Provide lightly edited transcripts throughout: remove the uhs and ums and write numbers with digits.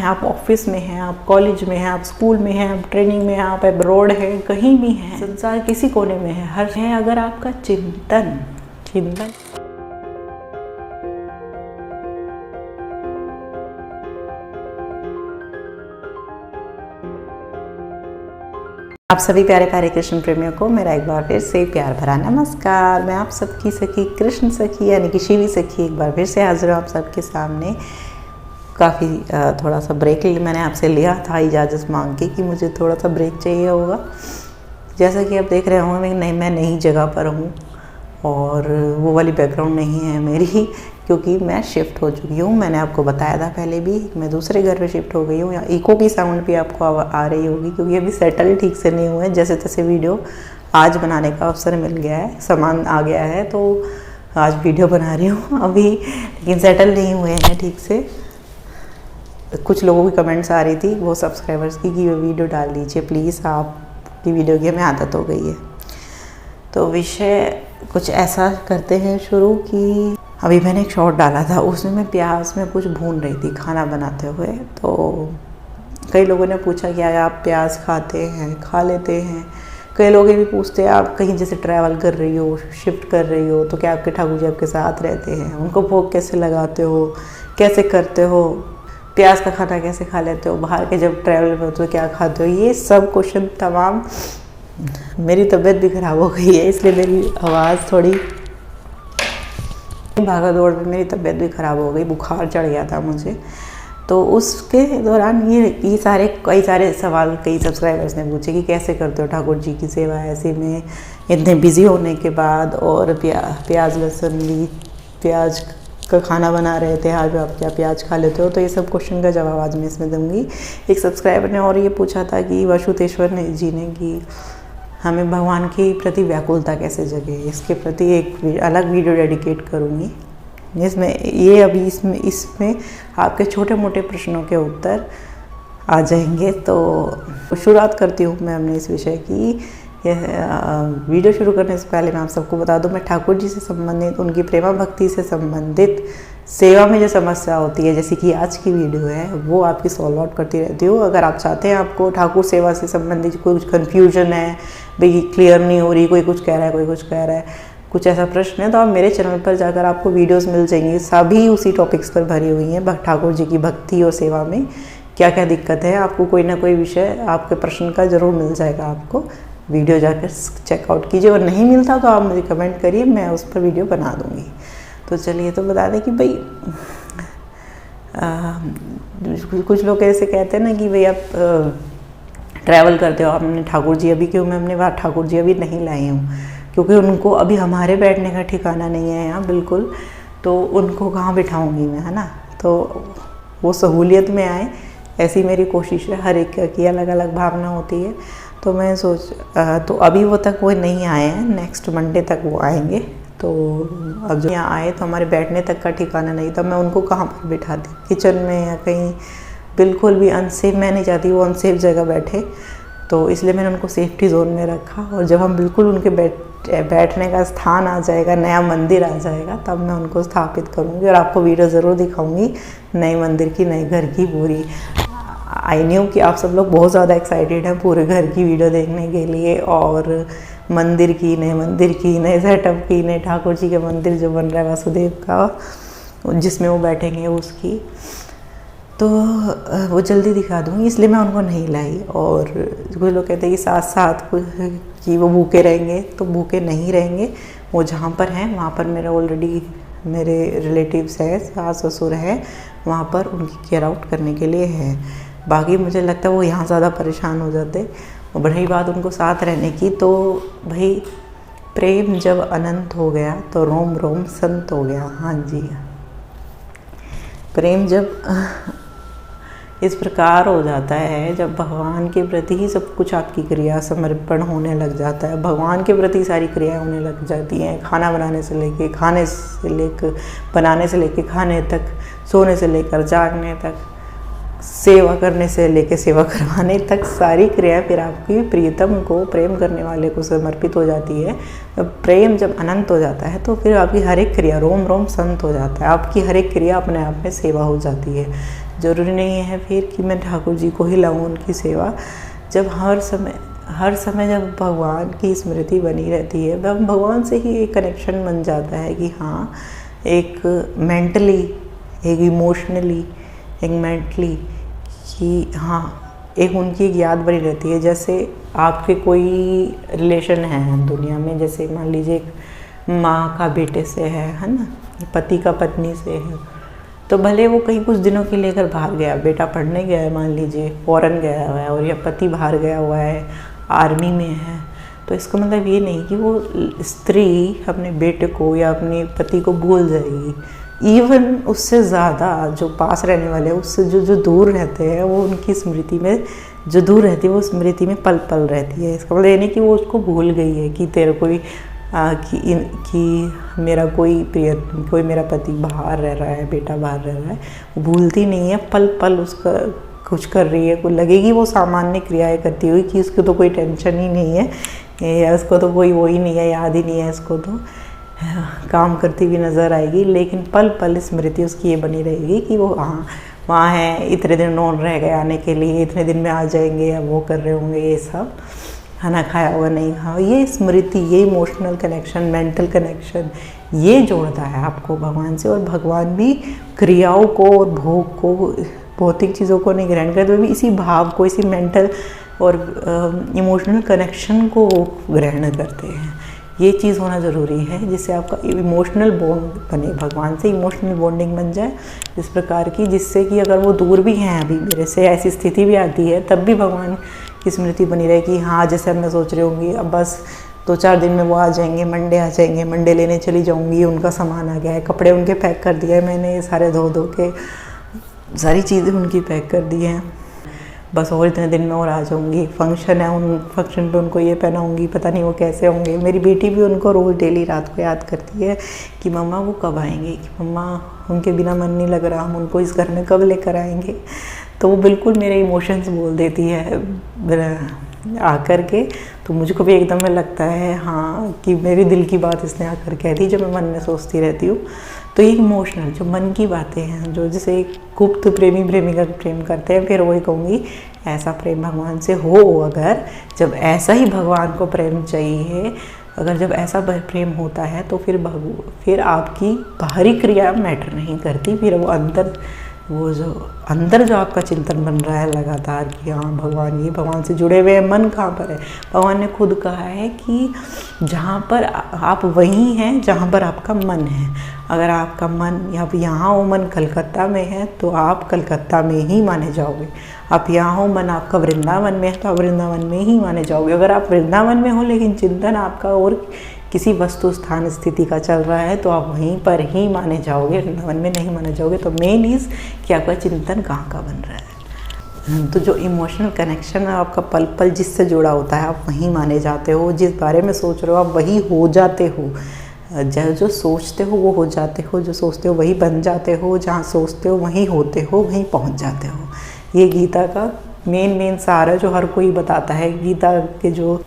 आप ऑफिस में हैं, आप कॉलेज में हैं, आप स्कूल में हैं, आप ट्रेनिंग में हैं, आप अब्रॉड हैं, कहीं भी हैं, संसार किसी कोने में है, हर है अगर आपका चिंतन आप सभी प्यारे प्यारे कृष्ण प्रेमियों को मेरा एक बार फिर से प्यार भरा नमस्कार। मैं आप सबकी सखी कृष्ण सखी यानी कि शिवी सखी एक बार फिर से हाजिर हूँ आप सबके सामने। काफ़ी थोड़ा सा ब्रेक मैंने आपसे लिया था इजाज़त मांग के कि मुझे थोड़ा सा ब्रेक चाहिए होगा। जैसा कि आप देख रहे होंगे मैं नई जगह पर हूँ और वो वाली बैकग्राउंड नहीं है मेरी, क्योंकि मैं शिफ्ट हो चुकी हूँ। मैंने आपको बताया था पहले भी, मैं दूसरे घर पे शिफ्ट हो गई हूँ। इको की साउंड भी आपको आ रही होगी क्योंकि अभी सेटल ठीक से नहीं हुए। जैसे तैसे वीडियो आज बनाने का अवसर मिल गया है, सामान आ गया है तो आज वीडियो बना रही हूँ अभी, लेकिन सेटल नहीं हुए हैं ठीक से। कुछ लोगों की कमेंट्स आ रही थी वो सब्सक्राइबर्स की कि वीडियो डाल दीजिए प्लीज़, आपकी वीडियो की हमें आदत हो गई है। तो विषय कुछ ऐसा करते हैं शुरू कि अभी मैंने एक शॉर्ट डाला था, उसमें मैं प्याज में कुछ भून रही थी खाना बनाते हुए। तो कई लोगों ने पूछा कि आप प्याज खाते हैं, खा लेते हैं। कई लोग ये भी पूछते हैं आप कहीं जैसे ट्रैवल कर रही हो, शिफ्ट कर रही हो, तो क्या आपके ठाकुर जी आपके साथ रहते हैं, उनको भोग कैसे लगाते हो, कैसे करते हो, प्याज का खाना कैसे खा लेते हो, बाहर के जब ट्रैवल में हो तो क्या खाते हो। ये सब क्वेश्चन तमाम। मेरी तबीयत भी ख़राब हो गई है इसलिए मेरी आवाज़ थोड़ी भागा दौड़ में मेरी तबीयत भी ख़राब हो गई, बुखार चढ़ गया था मुझे। तो उसके दौरान कई सारे सवाल कई सब्सक्राइबर्स ने पूछे कि कैसे करते हो ठाकुर जी की सेवा ऐसे में इतने बिज़ी होने के बाद, और प्याज लहसुन भी प्याज का खाना बना रहे थे, आज आप क्या प्याज खा लेते हो। तो ये सब क्वेश्चन का जवाब आज मैं इसमें दूँगी। एक सब्सक्राइबर ने और ये पूछा था कि वसुतेश्वर जी ने कि हमें भगवान के प्रति व्याकुलता कैसे जगे, इसके प्रति एक अलग वीडियो डेडिकेट करूँगी। इसमें आपके छोटे मोटे प्रश्नों के उत्तर आ जाएंगे। तो शुरुआत करती हूँ मैं अपने इस विषय की। वीडियो शुरू करने से पहले मैं आप सबको बता दूँ, मैं ठाकुर जी से संबंधित, उनकी प्रेमा भक्ति से संबंधित सेवा में जो समस्या होती है, जैसे कि आज की वीडियो है, वो आपकी सॉल्व आउट करती रहती हूँ। अगर आप चाहते हैं आपको ठाकुर सेवा से संबंधित कुछ कन्फ्यूजन है, भाई क्लियर नहीं हो रही, कोई कुछ कह रहा है, कोई कुछ कह रहा है, कुछ ऐसा प्रश्न है, तो आप मेरे चैनल पर जाकर आपको वीडियोस मिल जाएंगी, सभी उसी टॉपिक्स पर भरी हुई हैं। ठाकुर जी की भक्ति और सेवा में क्या क्या दिक्कत है, आपको कोई ना कोई विषय आपके प्रश्न का ज़रूर मिल जाएगा। आपको वीडियो जाकर चेकआउट कीजिए, और नहीं मिलता तो आप मुझे कमेंट करिए, मैं उस पर वीडियो बना दूँगी। तो चलिए तो बता दें कि भाई कुछ लोग ऐसे कहते हैं ना कि भाई आप ट्रैवल करते हो, आपने ठाकुर जी अभी क्यों, मैं अपने बात ठाकुर जी अभी नहीं लाई हूँ क्योंकि उनको अभी हमारे बैठने का ठिकाना नहीं है यहाँ बिल्कुल, तो उनको कहाँ बिठाऊँगी मैं, है ना। तो वो सहूलियत में आए, ऐसी मेरी कोशिश है। हर एक की अलग अलग भावना होती है। तो मैं तो अभी वो नहीं आए हैं, नेक्स्ट मंडे तक वो आएंगे। तो अब जो यहाँ आए तो हमारे बैठने तक का ठिकाना नहीं था, मैं उनको कहाँ पर बिठा दी, किचन में या कहीं बिल्कुल भी अनसेफ। मैं नहीं चाहती वो अनसेफ जगह बैठे, तो इसलिए मैंने उनको सेफ्टी जोन में रखा। और जब हम बिल्कुल उनके बैठने का स्थान आ जाएगा, नया मंदिर आ जाएगा, तब मैं उनको स्थापित करूँगी और आपको वीडियो ज़रूर दिखाऊँगी नए मंदिर की, नए घर की पूरी। आई न्यू कि आप सब लोग बहुत ज़्यादा एक्साइटेड हैं पूरे घर की वीडियो देखने के लिए, और मंदिर की, नए मंदिर की, नए सेटअप की, नए ठाकुर जी के मंदिर जो बन रहा है वासुदेव का, जिसमें वो बैठेंगे उसकी, तो वो जल्दी दिखा दूँगी, इसलिए मैं उनको नहीं लाई। और कुछ लोग कहते हैं कि साथ साथ कि वो भूखे रहेंगे, तो भूखे नहीं रहेंगे। वो जहाँ पर हैं वहाँ पर मेरे रिलेटिव्स हैं, सास ससुर हैं, वहाँ पर उनकी केयर आउट करने के लिए है। बाकी मुझे लगता है वो यहाँ ज़्यादा परेशान हो जाते। और रही बात उनको साथ रहने की, तो भाई प्रेम जब अनंत हो गया तो रोम रोम संत हो गया। हाँ जी, प्रेम जब इस प्रकार हो जाता है, जब भगवान के प्रति ही सब कुछ आपकी क्रिया समर्पण होने लग जाता है, भगवान के प्रति सारी क्रियाएं होने लग जाती हैं। खाना बनाने से लेके बनाने से लेके खाने तक, सोने से लेकर जागने तक, सेवा करने से लेके सेवा करवाने तक, सारी क्रिया फिर आपकी प्रियतम को, प्रेम करने वाले को समर्पित हो जाती है। प्रेम जब अनंत हो जाता है तो फिर आपकी हर एक क्रिया रोम रोम संत हो जाता है। आपकी हर एक क्रिया अपने आप में सेवा हो जाती है। ज़रूरी नहीं है फिर कि मैं ठाकुर जी को ही लाऊं उनकी सेवा। जब हर समय जब भगवान की स्मृति बनी रहती है, तब भगवान से ही एक कनेक्शन बन जाता है कि हाँ, एक मेंटली, एक इमोशनली, एक मेंटली, कि हाँ एक उनकी एक याद बनी रहती है। जैसे आपके कोई रिलेशन है दुनिया में, जैसे मान लीजिए एक माँ का बेटे से है ना, पति का पत्नी से है, तो भले वो कहीं कुछ दिनों के लिए अगर बाहर गया, बेटा पढ़ने गया है मान लीजिए, फॉरेन गया हुआ है, और या पति बाहर गया हुआ है, आर्मी में है, तो इसका मतलब ये नहीं कि वो स्त्री अपने बेटे को या अपने पति को भूल जाएगी। इवन उससे ज़्यादा जो पास रहने वाले हैं, उससे जो दूर रहते हैं, वो उनकी स्मृति में, जो दूर रहती है वो स्मृति में पल पल रहती है। इसका मतलब ये नहीं कि वो उसको भूल गई है कि तेरे कोई कि मेरा कोई मेरा पति बाहर रह रहा है, बेटा बाहर रह रहा है, वो भूलती नहीं है, पल पल उसका कुछ कर रही है, को लगेगी वो सामान्य क्रियाएं करती हुई कि उसको तो कोई टेंशन ही नहीं है, या उसको तो कोई वो ही नहीं है, याद ही नहीं है, इसको तो काम करती हुई नज़र आएगी, लेकिन पल पल स्मृति उसकी ये बनी रहेगी कि वो हाँ वहाँ है, इतने दिन और रह गए आने के लिए, इतने दिन में आ जाएंगे, या वो कर रहे होंगे, ये सब खाना खाया हुआ नहीं खाया। ये स्मृति, ये इमोशनल कनेक्शन, मेंटल कनेक्शन, ये जोड़ता है आपको भगवान से। और भगवान भी क्रियाओं को और भोग को, भौतिक चीज़ों को नहीं ग्रहण करते, भी इसी भाव को, इसी मेंटल और इमोशनल कनेक्शन को ग्रहण करते हैं। ये चीज़ होना ज़रूरी है, जिससे आपका इमोशनल बॉन्ड बने, भगवान से इमोशनल बॉन्डिंग बन जाए इस प्रकार की, जिससे कि अगर वो दूर भी हैं अभी मेरे से, ऐसी स्थिति भी आती है, तब भी भगवान की स्मृति बनी रहे कि हाँ, जैसे अब मैं सोच रही होंगी अब बस 2-4 दिन में वो आ जाएंगे, मंडे आ जाएंगे, मंडे लेने चली जाऊँगी, उनका सामान आ गया है, कपड़े उनके पैक कर दिए मैंने, सारे धो के सारी चीज़ें उनकी पैक कर दी हैं, बस और इतने दिन में और आ जाऊँगी। फंक्शन है, उन फंक्शन पे उनको ये पहनाऊँगी, पता नहीं वो कैसे होंगे। मेरी बेटी भी उनको रोज़ डेली रात को याद करती है कि मम्मा वो कब आएंगे, कि मम्मा उनके बिना मन नहीं लग रहा, हम उनको इस घर में कब लेकर आएंगे। तो वो बिल्कुल मेरे इमोशंस बोल देती है आकर के, तो मुझको भी एकदम में लगता है हाँ कि मेरे दिल की बात इसने आकर कह दी, जो मैं मन में सोचती रहती हूँ। तो ये इमोशनल जो मन की बातें हैं, जो जैसे गुप्त प्रेमी प्रेमिका प्रेम करते हैं, फिर वही कहूँगी ऐसा प्रेम भगवान से हो। अगर जब ऐसा ही भगवान को प्रेम चाहिए, अगर जब ऐसा प्रेम होता है, तो फिर आपकी बाहरी क्रिया मैटर नहीं करती, फिर वो जो अंदर जो आपका चिंतन बन रहा है लगातार कि हाँ भगवान, ये भगवान से जुड़े हुए हैं। मन कहाँ पर है? भगवान ने खुद कहा है कि जहाँ पर आप वहीं हैं जहाँ पर आपका मन है। अगर आपका मन या यहाँ हो, मन कलकत्ता में है, तो आप कलकत्ता में ही माने जाओगे। आप यहाँ हो, मन आपका वृंदावन में है, तो आप वृंदावन में ही माने जाओगे। अगर आप वृंदावन में हो लेकिन चिंतन आपका और किसी वस्तु स्थान स्थिति का चल रहा है, तो आप वहीं पर ही माने जाओगे, वृंदावन में नहीं माने जाओगे। तो मेन इज़ कि आपका चिंतन कहाँ का बन रहा है। तो जो इमोशनल कनेक्शन है आपका पल पल जिससे जुड़ा होता है, आप वहीं माने जाते हो। जिस बारे में सोच रहे हो आप वही हो जाते हो। जो सोचते हो वो हो जाते हो, जो सोचते हो वही बन जाते हो, जहाँ सोचते हो वहीं होते हो, वहीं पहुँच जाते हो। ये गीता का मेन सार है, जो हर कोई बताता है। गीता के जो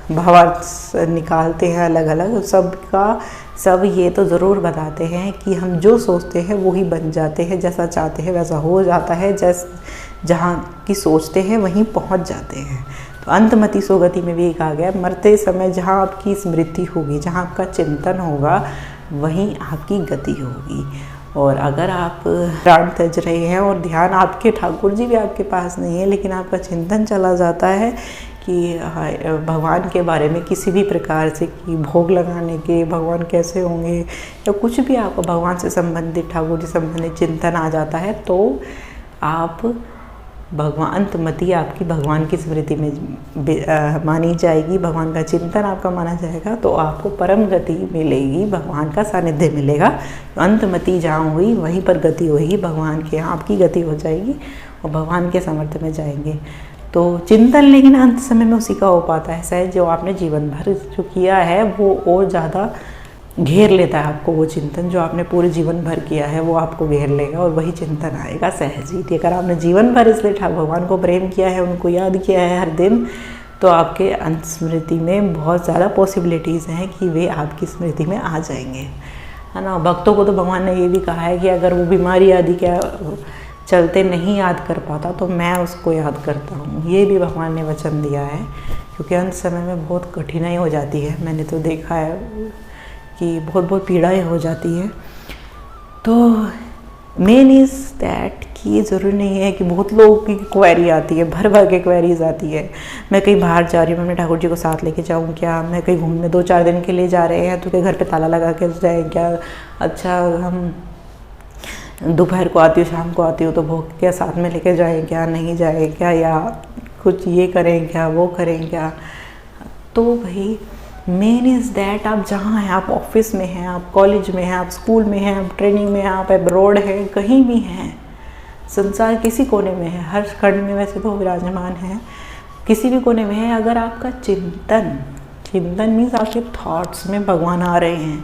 भावार्थ निकालते हैं अलग अलग, सब ये तो ज़रूर बताते हैं कि हम जो सोचते हैं वो ही बन जाते हैं, जैसा चाहते हैं वैसा हो जाता है, जहाँ की सोचते हैं वहीं पहुँच जाते हैं। तो अंतमति सोगति में भी कहा गया, मरते समय जहाँ आपकी स्मृति होगी, जहाँ आपका चिंतन होगा, वहीं आपकी गति होगी। और अगर आप प्राण त्यज रहे हैं और ध्यान आपके ठाकुर जी भी आपके पास नहीं है, लेकिन आपका चिंतन चला जाता है कि भगवान के बारे में किसी भी प्रकार से, कि भोग लगाने के भगवान कैसे होंगे, या कुछ भी आपको भगवान से संबंधित, ठाकुर जी संबंधित चिंतन आ जाता है, तो आप अंतमति आपकी भगवान की स्मृति में मानी जाएगी, भगवान का चिंतन आपका माना जाएगा, तो आपको परम गति मिलेगी, भगवान का सानिध्य मिलेगा। तो अंतमति जहाँ हुई वहीं पर गति होगी, भगवान के यहाँ आपकी गति हो जाएगी और भगवान के सामर्थ्य में जाएंगे। तो चिंतन लेकिन अंत समय में उसी का हो पाता है। शायद जो आपने जीवन भर जो किया है वो और ज़्यादा घेर लेता है आपको। वो चिंतन जो आपने पूरे जीवन भर किया है वो आपको घेर लेगा और वही चिंतन आएगा सहज ही। अगर आपने जीवन भर इसलिए भगवान को प्रेम किया है, उनको याद किया है हर दिन, तो आपके अंत स्मृति में बहुत ज़्यादा पॉसिबिलिटीज़ हैं कि वे आपकी स्मृति में आ जाएंगे, है ना। भक्तों को तो भगवान ने ये भी कहा है कि अगर वो बीमारी आदि क्या चलते नहीं याद कर पाता तो मैं उसको याद करता हूँ। ये भी भगवान ने वचन दिया है, क्योंकि अंत समय में बहुत कठिनाई हो जाती है। मैंने तो देखा है कि बहुत बहुत पीड़ाएं हो जाती है। तो मेन इज़ दैट कि ज़रूरी नहीं है कि बहुत लोगों की क्वेरी आती है, भर भर के क्वेरीज आती है। मैं कहीं बाहर जा रही हूँ, मैं अपने ठाकुर जी को साथ लेके जाऊँ क्या? मैं कहीं घूमने 2-4 दिन के लिए जा रहे हैं तो क्या घर पे ताला लगा के जाए क्या? अच्छा, हम दोपहर को आती हूँ, शाम को आती हूँ तो भोग क्या साथ में लेके जाएँ क्या? नहीं जाए क्या? या कुछ ये करें क्या, वो करें क्या? तो भाई मेन इज़ दैट आप जहाँ हैं, आप ऑफिस में हैं, आप कॉलेज में हैं, आप स्कूल में हैं, आप ट्रेनिंग में हैं, आप अब्रॉड हैं, कहीं भी हैं, संसार किसी कोने में है, हर खंड में वैसे तो विराजमान है, किसी भी कोने में है, अगर आपका चिंतन मीन्स आपके थॉट्स में भगवान आ रहे हैं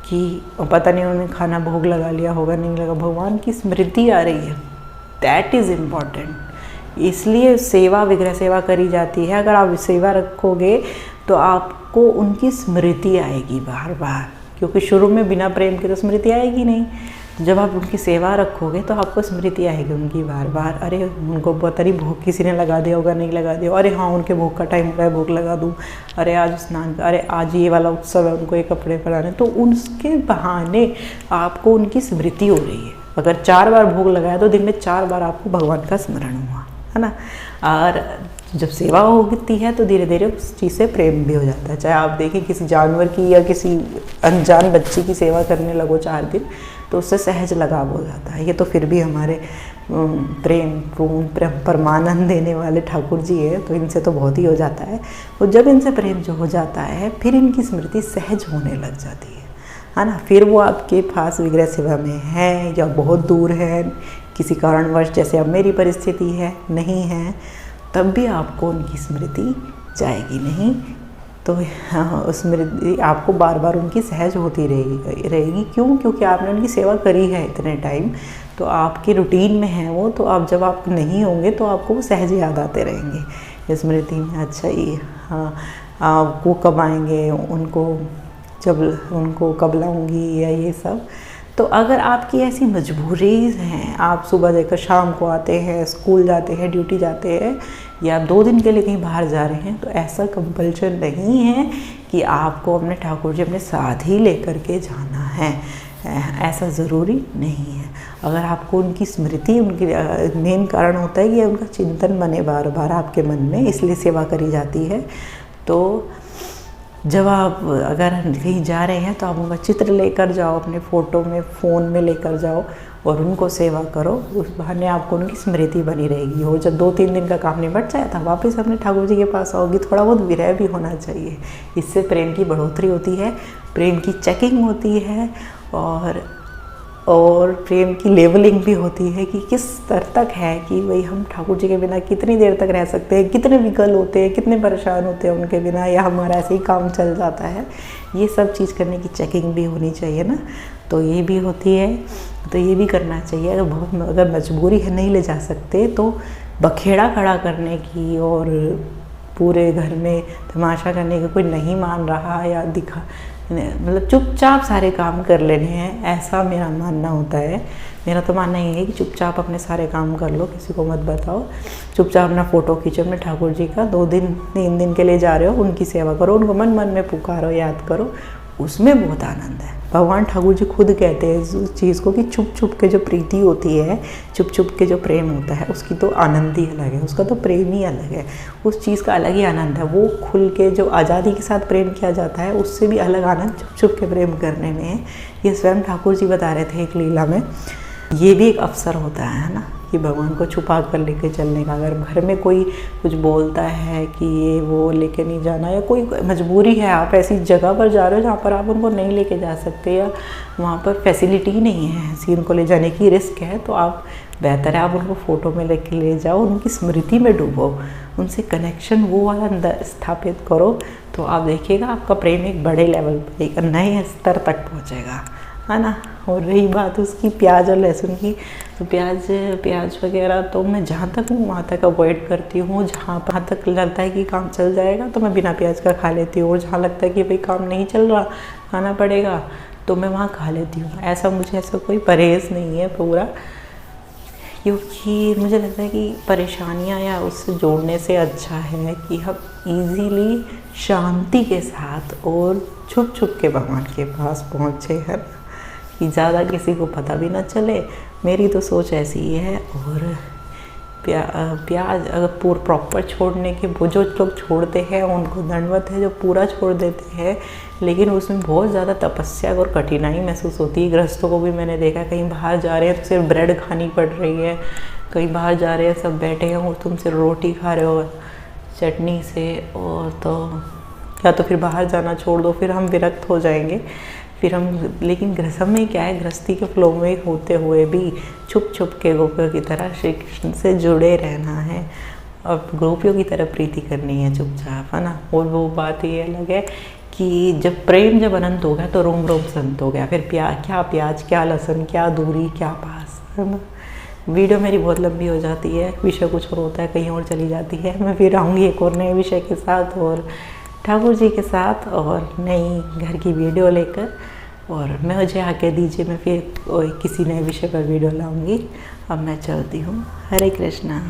कि पता नहीं उन्होंने खाना भोग लगा लिया होगा, नहीं लगा, भगवान की स्मृति आ रही है, दैट इज़ इम्पॉर्टेंट। इसलिए सेवा, विग्रह सेवा करी जाती है। अगर आप सेवा रखोगे तो आपको उनकी स्मृति आएगी बार बार, क्योंकि शुरू में बिना प्रेम के तो स्मृति आएगी नहीं। जब आप उनकी सेवा रखोगे तो आपको स्मृति आएगी उनकी बार बार। अरे उनको पता नहीं भोग किसी ने लगा दिया होगा, नहीं लगा दिया, अरे हाँ उनके भोग का टाइम हो रहा है, भोग लगा दूँ, अरे आज स्नान, अरे आज ये वाला उत्सव है, उनको ये कपड़े पहनाने, तो उसके बहाने आपको उनकी स्मृति हो रही है। अगर 4 बार भोग लगाया तो दिन में 4 बार आपको भगवान का स्मरण हुआ, है ना। और जब सेवा होती है तो धीरे धीरे उस चीज़ से प्रेम भी हो जाता है। चाहे आप देखें किसी जानवर की या किसी अनजान बच्ची की सेवा करने लगो 4 दिन तो उससे सहज लगाव हो जाता है। ये तो फिर भी हमारे प्रेम परमानंद देने वाले ठाकुर जी है, तो इनसे तो बहुत ही हो जाता है। और जब इनसे प्रेम जो हो जाता है फिर इनकी स्मृति सहज होने लग जाती है ना। फिर वो आपके पास विग्रह सेवा में है या बहुत दूर है, किसी कारणवश, जैसे अब मेरी परिस्थिति है, नहीं है, तब भी आपको उनकी स्मृति जाएगी नहीं। तो हाँ, स्मृति आपको बार बार उनकी सहज होती रहेगी। क्यों? क्योंकि आपने उनकी सेवा करी है इतने टाइम, तो आपके रूटीन में है वो। तो आप जब आप नहीं होंगे तो आपको वो सहज याद आते रहेंगे स्मृति में। अच्छा ये हाँ, आपको कब आएंगे, उनको कब लाऊंगी, या ये सब। तो अगर आपकी ऐसी मजबूरी हैं, आप सुबह देकर शाम को आते हैं, स्कूल जाते हैं, ड्यूटी जाते हैं, या आप 2 दिन के लिए कहीं बाहर जा रहे हैं, तो ऐसा कंपल्शन नहीं है कि आपको अपने ठाकुर जी अपने साथ ही लेकर के जाना है, ऐसा ज़रूरी नहीं है। अगर आपको उनकी स्मृति, उनकी मेन कारण होता है कि उनका चिंतन बने बार बार आपके मन में, इसलिए सेवा करी जाती है। तो जब आप अगर कहीं जा रहे हैं तो आप उनका चित्र लेकर जाओ, अपने फ़ोटो में, फ़ोन में लेकर जाओ और उनको सेवा करो। उस बहाने आपको उनकी स्मृति बनी रहेगी। और जब 2-3 दिन का काम निपट जाए तो वापस अपने ठाकुर जी के पास आओगी। थोड़ा बहुत विरह भी होना चाहिए, इससे प्रेम की बढ़ोतरी होती है, प्रेम की चेकिंग होती है, और प्रेम की लेवलिंग भी होती है कि किस स्तर तक है कि भाई हम ठाकुर जी के बिना कितनी देर तक रह सकते हैं, कितने विकल होते हैं, कितने परेशान होते हैं उनके बिना, या हमारा ऐसे ही काम चल जाता है। ये सब चीज़ करने की चेकिंग भी होनी चाहिए ना, तो ये भी होती है, तो ये भी करना चाहिए। अगर मजबूरी है, नहीं ले जा सकते, तो बखेड़ा खड़ा करने की और पूरे घर में तमाशा करने की, कोई नहीं मान रहा या मतलब चुपचाप सारे काम कर लेने हैं, ऐसा मेरा मानना होता है। मेरा तो मानना ये है कि चुपचाप अपने सारे काम कर लो, किसी को मत बताओ, चुपचाप अपना फ़ोटो खींचो अपने ठाकुर जी का। 2-3 दिन के लिए जा रहे हो, उनकी सेवा करो, उनको मन मन में पुकारो, याद करो, उसमें बहुत आनंद है। भगवान ठाकुर जी खुद कहते हैं उस चीज़ को कि छुप छुप के जो प्रीति होती है, छुप छुप के जो प्रेम होता है, उसकी तो आनंद ही अलग है, उसका तो प्रेम ही अलग है, उस चीज़ का अलग ही आनंद है। वो खुल के जो आज़ादी के साथ प्रेम किया जाता है, उससे भी अलग आनंद छुप छुप के प्रेम करने में है। ये स्वयं ठाकुर जी बता रहे थे एक लीला में। ये भी एक अवसर होता है ना, कि भगवान को छुपा कर लेके चलने का। अगर घर में कोई कुछ बोलता है कि ये वो लेके नहीं जाना, या कोई मजबूरी है, आप ऐसी जगह पर जा रहे हो जहाँ पर आप उनको नहीं लेके जा सकते, या वहाँ पर फैसिलिटी नहीं है ऐसी, उनको ले जाने की रिस्क है, तो आप बेहतर है आप उनको फ़ोटो में लेके ले जाओ, उनकी स्मृति में डूबो, उनसे कनेक्शन वो वाला अंदर स्थापित करो, तो आप देखिएगा आपका प्रेम एक बड़े लेवल पर, एक नए स्तर तक पहुँचेगा, है ना। और रही बात उसकी प्याज और लहसुन की, तो प्याज वगैरह तो मैं जहाँ तक हूँ वहाँ तक अवॉइड करती हूँ। जहाँ तक लगता है कि काम चल जाएगा तो मैं बिना प्याज का खा लेती हूँ, और जहाँ लगता है कि भाई काम नहीं चल रहा, खाना पड़ेगा, तो मैं वहाँ खा लेती हूँ। ऐसा मुझे कोई परहेज़ नहीं है पूरा, क्योंकि मुझे लगता है कि परेशानियाँ या उससे जोड़ने से अच्छा है कि हम इजीली शांति के साथ और छुप छुप के भगवान के पास पहुँचे, है ना, कि ज़्यादा किसी को पता भी ना चले। मेरी तो सोच ऐसी ही है। और प्याज अगर प्रॉपर छोड़ने के, वो जो लोग छोड़ते हैं उनको दंडवत है, जो पूरा छोड़ देते हैं, लेकिन उसमें बहुत ज़्यादा तपस्या और कठिनाई महसूस होती है। गृहस्थों को भी मैंने देखा, कहीं बाहर जा रहे हैं तो सिर्फ ब्रेड खानी पड़ रही है, कहीं बाहर जा रहे हैं सब बैठे हैं और तुम सिर्फ रोटी खा रहे हो चटनी से, और तो या तो फिर बाहर जाना छोड़ दो, फिर हम विरक्त हो जाएंगे। फिर हम, लेकिन गृहस्थ में क्या है, गृहस्थी के फ्लो में होते हुए भी छुप छुप के गोपियों की तरह श्री कृष्ण से जुड़े रहना है और गोपियों की तरह प्रीति करनी है चुपचाप, है ना। और वो बात ये अलग है कि जब प्रेम जब अनंत हो गया तो रोम रोम संत हो गया। फिर क्या प्याज क्या लहसुन, क्या दूरी क्या पास, है ना। वीडियो मेरी बहुत लंबी हो जाती है, विषय कुछ और होता है, कहीं और चली जाती है। मैं फिर आऊँगी एक और नए विषय के साथ और ठाकुर जी के साथ और नई घर की वीडियो लेकर। और मुझे आके दीजिए, मैं फिर किसी नए विषय पर वीडियो लाऊंगी। अब मैं चलती हूँ। हरे कृष्णा।